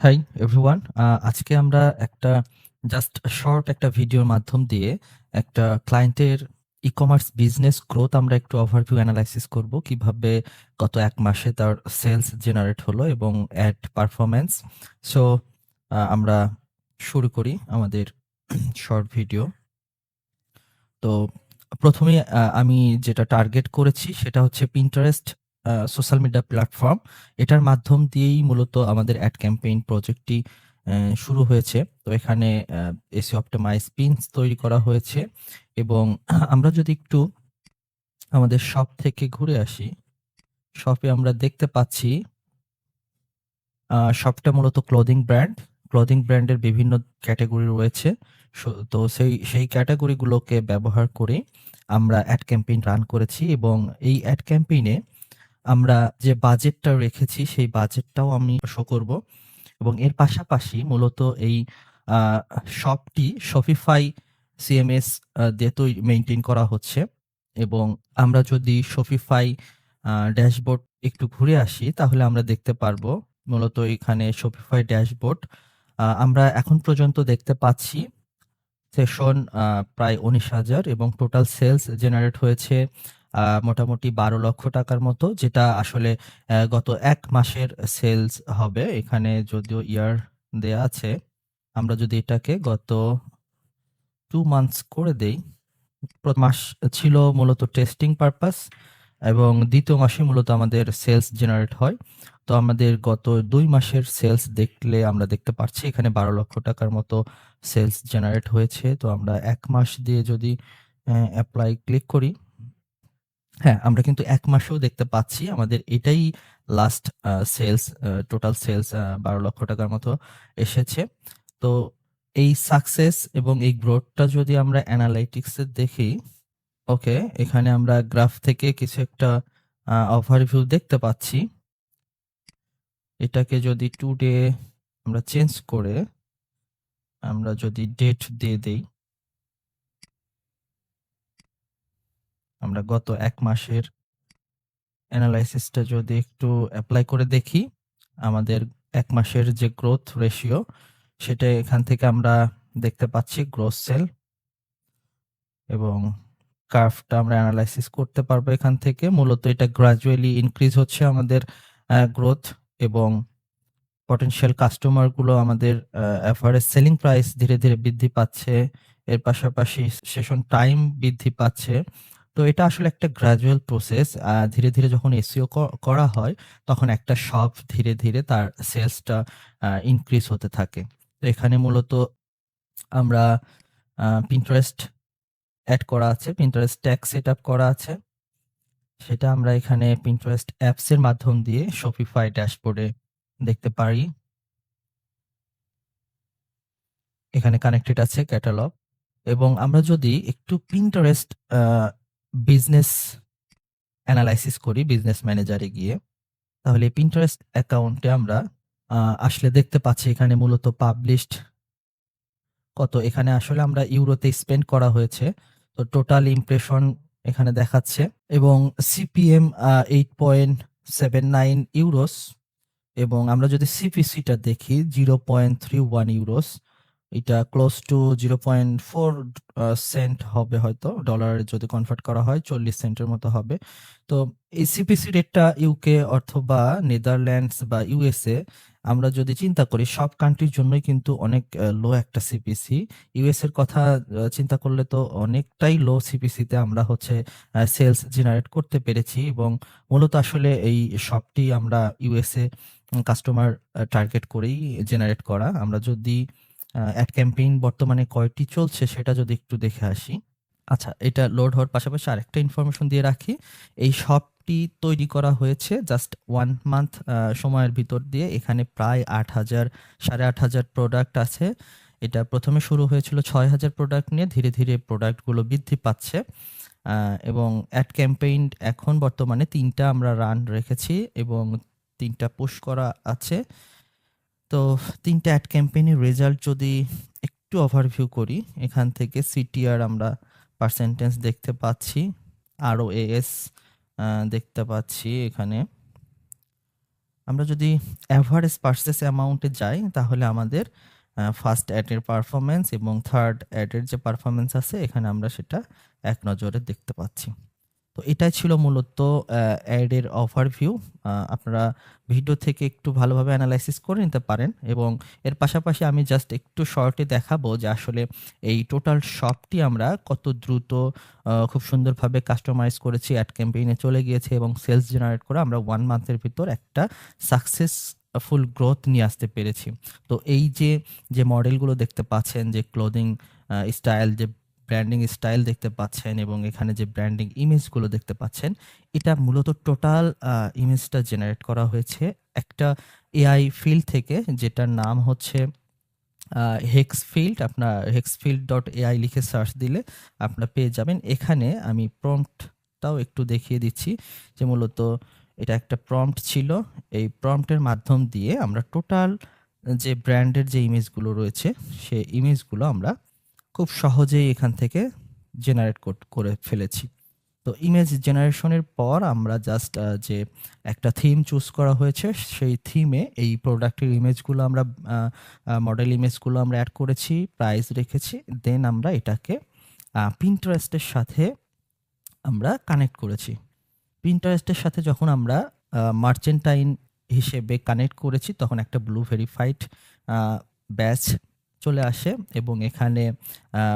Hi everyone. আজকে আমরা একটা জাস্ট শর্ট একটা ভিডিওর মাধ্যম দিয়ে একটা ক্লায়েন্টের ই-কমার্স বিজনেস গ্রোথ আমরা একটু ওভারভিউ অ্যানালাইসিস করব। কিভাবে গত ১ মাসে তার সেলস জেনারেট হলো এবং অ্যাড পারফরম্যান্স। সো আমরা শুরু করি আমাদের শর্ট ভিডিও। তো ১ম এই আমি যেটা টার্গেট করেছি সেটা হচ্ছে Pinterest সোশ্যাল মিডিয়া প্ল্যাটফর্ম। এটার মাধ্যম দিয়েই মূলত আমাদের অ্যাড ক্যাম্পেইন প্রজেক্টটি শুরু হয়েছে। তো এখানে SEO অপ্টিমাইজ পিনস তৈরি করা হয়েছে এবং আমরা যদি একটু আমাদের শপ থেকে ঘুরে আসি, শপে আমরা দেখতে পাচ্ছি শপটা মূলত ক্লোদিং ব্র্যান্ড। ক্লোদিং ব্র্যান্ডের বিভিন্ন ক্যাটেগরি রয়েছে। তো সেই ক্যাটেগরিগুলোকে ব্যবহার করে আমরা অ্যাড ক্যাম্পেইন রান করেছি এবং এই অ্যাড ক্যাম্পেইনে আমরা যে বাজেটটা রেখেছি সেই বাজেটটাও আমি শো করব এবং এর পাশাপাশি মূলত এই আ শপটি Shopify CMS দিয়ে মেইনটেইন করা হচ্ছে এবং আমরা যদি Shopify ড্যাশবোর্ড একটু ঘুরে আসি তাহলে আমরা দেখতে পারবো মূলত এখানে Shopify ড্যাশবোর্ড আমরা এখন পর্যন্ত দেখতে পাচ্ছি সেশন প্রায় ১৯,০০০ এবং টোটাল সেলস জেনারেট হয়েছে মোটামুটি ১২,০০,০০০ টাকার মতো, যেটা আসলে গত ১ মাসের সেলস হবে। এখানে যদিও ইয়ার দেয়া আছে। আমরা যদি এটাকে গত 2 মান্থস করে দেই, মাস ছিল মূলত টেস্টিং পারপাস এবং ২য় মাসে মূলত আমাদের সেলস জেনারেট হয়। তো আমাদের গত ২ মাসের সেলস দেখলে আমরা দেখতে পারছি এখানে ১২,০০,০০০ টাকার মতো সেলস জেনারেট হয়েছে। তো আমরা ১ মাস দিয়ে যদি এপ্লাই ক্লিক করি, হ্যাঁ, আমরা কিন্তু ১ মাসেও দেখতে পাচ্ছি আমাদের এটাই লাস্ট সেলস, টোটাল সেলস ১২,০০,০০০ টাকার মতো এসেছে। তো এই সাকসেস এবং এই গ্রোথটা যদি আমরা অ্যানালাইটিক্স এ দেখি, ওকে, এখানে আমরা গ্রাফ থেকে কিছু একটা ওভারভিউ দেখতে পাচ্ছি। এটাকে যদি টুডে আমরা চেঞ্জ করে আমরা যদি ডেট দিয়ে দেই, আমরা গত ১ মাসের অ্যানালাইসিসটা যদি একটু এপ্লাই করে দেখি, আমাদের ১ মাসের যে গ্রোথ রেশিও সেটা এখান থেকে আমরা দেখতে পাচ্ছি গ্রোস সেল এবং কার্ভটা আমরা এনালাইসিস করতে পারবো এখান থেকে। মূলত এটা গ্র্যাজুয়ালি ইনক্রিজ হচ্ছে আমাদের গ্রোথ এবং পটেনশিয়াল কাস্টমার গুলো আমাদের এভারেজ সেলিং প্রাইস ধীরে, ধীরে বৃদ্ধি পাচ্ছে। এর পাশাপাশি সেশন টাইম বৃদ্ধি পাচ্ছে। তো এটা আসলে একটা গ্র্যাজুয়াল প্রসেস। ধীরে, ধীরে যখন এসইও করা হয় তখন একটা শপ ধীরে, ধীরে তার সেলসটা ইনক্রিজ হতে থাকে। তো এখানে মূলত আমরা Pinterest এড করা আছে, Pinterest ট্যাগ সেটআপ করা আছে। সেটা আমরা এখানে Pinterest অ্যাপস এর মাধ্যম দিয়ে Shopify ড্যাশবোর্ডে দেখতে পারি। এখানে কানেক্টেড আছে ক্যাটালগ এবং আমরা যদি একটু Pinterest আ বিজনেস এনালাইসিস করি বিজনেস ম্যানেজারে গিয়ে, তাহলে Pinterest অ্যাকাউন্টে আমরা আ আসলে দেখতে পাচ্ছি এখানে মূলত পাবলিশড কত, এখানে আসলে আমরা ইউরোতে স্পেন্ড করা হয়েছে। তো টোটাল ইমপ্রেশন এখানে দেখাচ্ছে এবং সিপিএম 8.79 ইউরোস এবং আমরা যদি সিপিসিটা দেখি 0.31 ইউরোস, এটা ক্লোজ টু 0.4 সেন্ট হবে হয়তো, ডলারে যদি কনভার্ট করা হয় 40 সেন্টের মতো হবে। তো এই সিপিসি রেটটা ইউকে অথবা নেদারল্যান্ডস বা ইউএসএ আমরা যদি চিন্তা করি, সব কান্ট্রির জন্যই কিন্তু অনেক লো একটা সিপিসি। ইউএস এর কথা চিন্তা করলে তো অনেকটাই লো সিপিসিতে আমরা হচ্ছে সেলস জেনারেট করতে পেরেছি এবং মূলত আসলে এই শপটি আমরা ইউএসএ কাস্টমার টার্গেট করেই জেনারেট করা। আমরা যদি অ্যাড ক্যাম্পেইন বর্তমানে কয়টি চলছে সেটা যদি একটু দেখে আসি। আচ্ছা, এটা লোড হওয়ার পাশাপাশি আরেকটা ইনফরমেশন দিয়ে রাখি। এই শপটি তৈরি করা হয়েছে জাস্ট 1 মান্থ সময়ের ভিতর দিয়ে। এখানে প্রায় ৮,০০০ ৮,৫০০ প্রোডাক্ট আছে। এটা ১ম এ শুরু হয়েছিল ৬,০০০ প্রোডাক্ট নিয়ে। ধীরে, ধীরে প্রোডাক্টগুলো বৃদ্ধি পাচ্ছে। এবং অ্যাড ক্যাম্পেইন এখন বর্তমানে ৩ টা আমরা রান রেখেছি এবং ৩ টা পুশ করা আছে। তো ৩ টা অ্যাড ক্যাম্পেইনের রেজাল্ট যদি একটু ওভারভিউ করি, এখান থেকে সিটিআর আমরা পার্সেন্টেজ দেখতে পাচ্ছি, ROAS দেখতে পাচ্ছি এখানে। আমরা যদি এভারেজ পারচেস অ্যামাউন্টে যাই তাহলে আমাদের ফার্স্ট অ্যাডের পারফরম্যান্স এবং থার্ড অ্যাডের যে পারফরম্যান্স আছে এখানে আমরা সেটা এক নজরে দেখতে পাচ্ছি। তো এটাই ছিল মূলত অ্যাডের ওভারভিউ। আপনারা ভিডিও থেকে একটু ভালোভাবে অ্যানালাইসিস করে নিতে পারেন এবং এর পাশাপাশি আমি জাস্ট একটু শর্টে দেখাবো যে আসলে এই টোটাল শপটি আমরা কত দ্রুত খুব সুন্দরভাবে কাস্টমাইজ করেছি, অ্যাড ক্যাম্পেইনে চলে গিয়েছে এবং সেলস জেনারেট করে আমরা 1 মান্থের ভিতর একটা সাকসেসফুল গ্রোথ নিয়ে আসতে পেরেছি। তো এই যে মডেলগুলো দেখতে পাচ্ছেন, যে ক্লোদিং স্টাইল, যে ব্র্যান্ডিং স্টাইল দেখতে পাচ্ছেন এবং এখানে যে ব্র্যান্ডিং ইমেজগুলো দেখতে পাচ্ছেন, এটা মূলত টোটাল ইমেজটা জেনারেট করা হয়েছে একটা এআই ফিল্ড থেকে, যেটার নাম হচ্ছে হেক্সফিল্ড। আপনার hexfield.ai লিখে সার্চ দিলে আপনারা পেয়ে যাবেন। এখানে আমি প্রম্পটটাও একটু দেখিয়ে দিচ্ছি যে মূলত এটা একটা প্রম্পট ছিল। এই প্রম্পটের মাধ্যম দিয়ে আমরা টোটাল যে ব্র্যান্ডের যে ইমেজগুলো রয়েছে সেই ইমেজগুলো আমরা খুব সহজেই এখান থেকে জেনারেট করে ফেলেছি। তো ইমেজ জেনারেশনের পর আমরা জাস্ট যে একটা থিম চুজ করা হয়েছে সেই থিমে এই প্রোডাক্টের ইমেজগুলো আমরা মডেল ইমেজগুলো আমরা অ্যাড করেছি, প্রাইস রেখেছি, দেন আমরা এটাকে পিন্টারেস্টের সাথে আমরা কানেক্ট করেছি। পিন্টারেস্টের সাথে যখন আমরা মার্চেন্টাইন হিসেবে কানেক্ট করেছি তখন একটা ব্লু ভেরিফাইড ব্যাচ চলে আসে এবং এখানে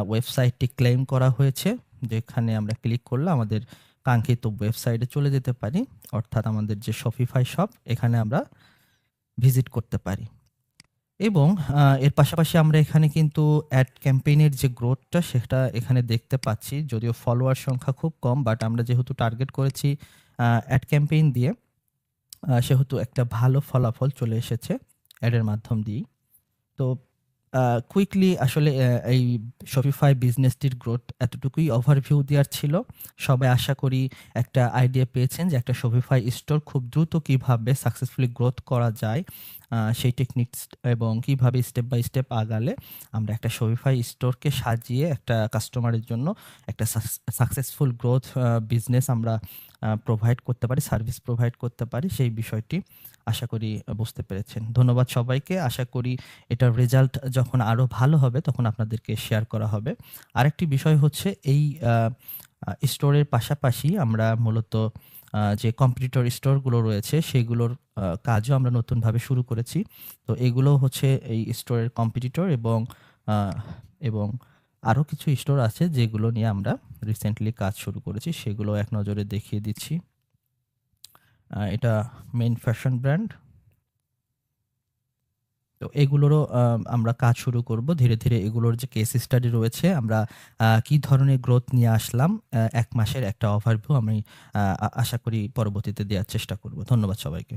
ওয়েবসাইটটি ক্লেম করা হয়েছে, যেখানে আমরা ক্লিক করলে আমাদের কাঙ্ক্ষিত ওয়েবসাইটে চলে যেতে পারি, অর্থাৎ আমাদের যে শপিফাই শপ এখানে আমরা ভিজিট করতে পারি। এবং এর পাশাপাশি আমরা এখানে কিন্তু অ্যাড ক্যাম্পেইনের যে গ্রোথটা সেটা এখানে দেখতে পাচ্ছি। যদিও ফলোয়ার সংখ্যা খুব কম, বাট আমরা যেহেতু টার্গেট করেছি অ্যাড ক্যাম্পেইন দিয়ে, সেহেতু একটা ভালো ফলাফল চলে এসেছে অ্যাডের মাধ্যম দিয়েই। তো কুইকলি আসলে এই শপিফাই বিজনেসটির গ্রোথ এতটুকুই ওভারভিউ দেওয়ার ছিল। সবাই আশা করি একটা আইডিয়া পেয়েছেন যে একটা শপিফাই স্টোর খুব দ্রুত কিভাবে সাকসেসফুলি গ্রোথ করা যায়, সেই টেকনিক্স এবং কিভাবে স্টেপ বাই স্টেপ আগালে আমরা একটা শপিফাই স্টোরকে সাজিয়ে একটা কাস্টমারের জন্য একটা সাকসেসফুল গ্রোথ বিজনেস আমরা প্রোভাইড করতে পারি, সার্ভিস প্রোভাইড করতে পারি, সেই বিষয়টি আশা করি বুঝতে পেরেছেন। ধন্যবাদ সবাইকে। আশা করি এটার রেজাল্ট যখন আরো ভালো হবে তখন আপনাদেরকে শেয়ার করা হবে। আরেকটি বিষয় হচ্ছে এই স্টোরের পাশাপাশি আমরা মূলত যে কম্পিটিটর স্টোরগুলো রয়েছে সেগুলোর কাজও আমরা নতুনভাবে শুরু করেছি। তো এগুলো হচ্ছে এই স্টোরের কম্পিটিটর এবং আরো কিছু স্টোর আছে যেগুলো নিয়ে আমরা রিসেন্টলি কাজ শুরু করেছি, সেগুলো এক নজরে দেখিয়ে দিচ্ছি। এটা মেইন ফ্যাশন ব্র্যান্ড। তো এগুলোরও আমরা কাজ শুরু করব ধীরে ধীরে। এগুলোর যে কেস স্টাডি রয়েছে, আমরা কি ধরনের গ্রোথ নিয়ে আসলাম, 1 মাসের একটা ওভারভিউ আমি আশা করি পরবর্তীতে দেওয়ার চেষ্টা করব। ধন্যবাদ সবাইকে।